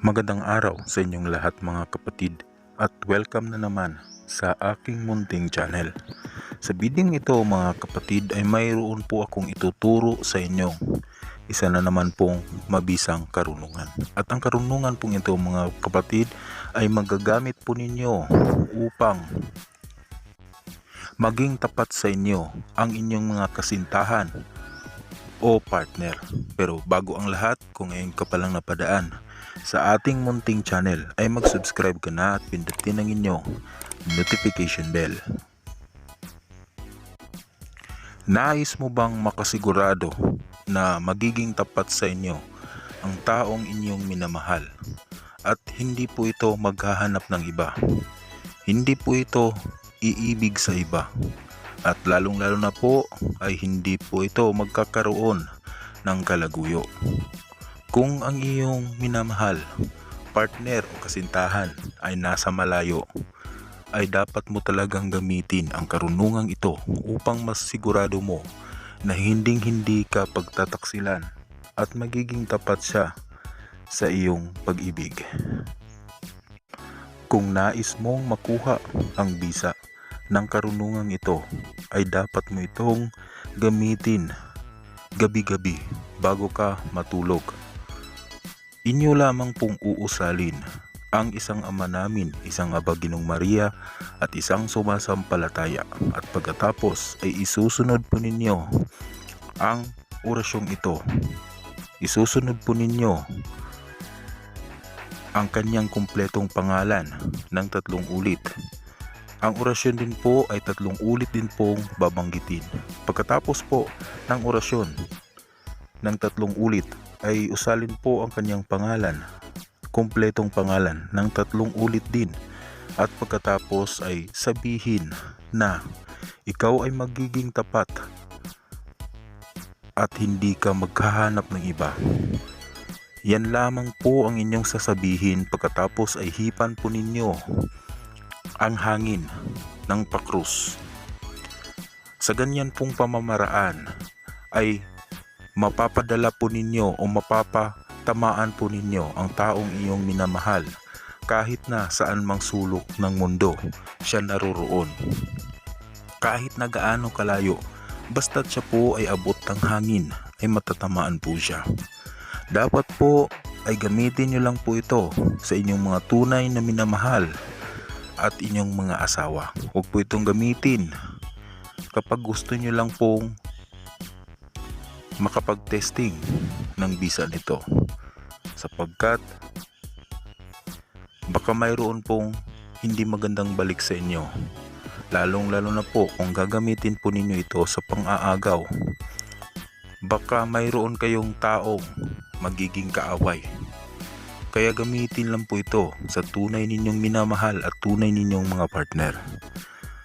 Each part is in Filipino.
Magandang araw sa inyong lahat mga kapatid at welcome na naman sa aking munting channel. Sa bidyong ito mga kapatid ay mayroon po akong ituturo sa inyo. Isa na naman pong mabisang karunungan. At ang karunungan pong ito mga kapatid ay magagamit po ninyo upang maging tapat sa inyo ang inyong mga kasintahan o partner. Pero bago ang lahat, kung ngayon ka palang napadaan sa ating munting channel ay mag-subscribe ka na at pindutin ang inyong notification bell. Nais mo bang makasigurado na magiging tapat sa inyo ang taong inyong minamahal at hindi po ito maghahanap ng iba? Hindi po ito iibig sa iba at lalong-lalo na po ay hindi po ito magkakaroon ng kalaguyo. Kung ang iyong minamahal, partner o kasintahan ay nasa malayo, ay dapat mo talagang gamitin ang karunungang ito upang mas sigurado mo na hinding-hindi ka pagtataksilan at magiging tapat siya sa iyong pag-ibig. Kung nais mong makuha ang bisa ng karunungang ito, ay dapat mo itong gamitin gabi-gabi bago ka matulog. Inyo lamang pong uusalin ang isang Ama namin, isang Aba Ginong Maria at isang sumasampalataya, at pagkatapos ay isusunod po ninyo ang orasyong ito. Isusunod po ninyo ang kanyang kumpletong pangalan ng 3 ulit. Ang orasyon din po ay 3 ulit din pong babanggitin. Pagkatapos po ng orasyon ng 3 ulit ay usalin po ang kanyang pangalan, kumpletong pangalan ng 3 ulit din. At pagkatapos ay sabihin na ikaw ay magiging tapat at hindi ka maghahanap ng iba. Yan lamang po ang inyong sasabihin. Pagkatapos ay hipan po ninyo ang hangin ng pakrus. Sa ganyan pong pamamaraan ay mapapadala po ninyo o mapapatamaan po ninyo ang taong iyong minamahal kahit na saan mang sulok ng mundo siya naroroon. Kahit na gaano kalayo, basta't siya po ay abot ng hangin ay matatamaan po siya. Dapat po ay gamitin nyo lang po ito sa inyong mga tunay na minamahal at inyong mga asawa. Huwag po itong gamitin kapag gusto nyo lang pong makapag-testing ng bisa nito, sapagkat baka mayroon pong hindi magandang balik sa inyo, lalong-lalo na po kung gagamitin po ninyo ito sa pang-aagaw. Baka mayroon kayong taong magiging kaaway, kaya gamitin lang po ito sa tunay ninyong minamahal at tunay ninyong mga partner.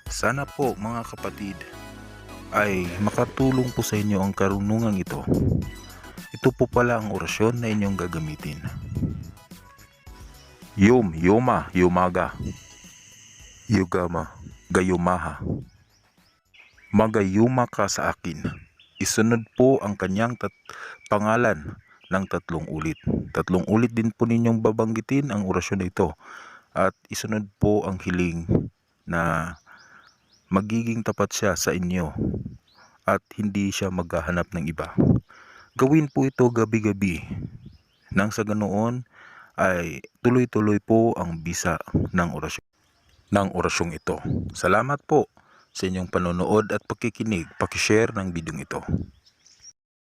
Sana po mga kapatid ay makatulong po sa inyo ang karunungang ito. Ito po pala ang orasyon na inyong gagamitin. Yum, yuma, yumaga. Yugama, gayumaha. Magayuma ka sa akin. Isunod po ang kanyang pangalan ng 3 ulit. 3 ulit din po ninyong babanggitin ang orasyon na ito. At isunod po ang hiling na magiging tapat siya sa inyo at hindi siya maghahanap ng iba. Gawin po ito gabi-gabi nang sa ganoon ay tuloy-tuloy po ang bisa ng orasyong ito. Salamat po sa inyong panonood at pakikinig. Paki-share ng bidyong ito.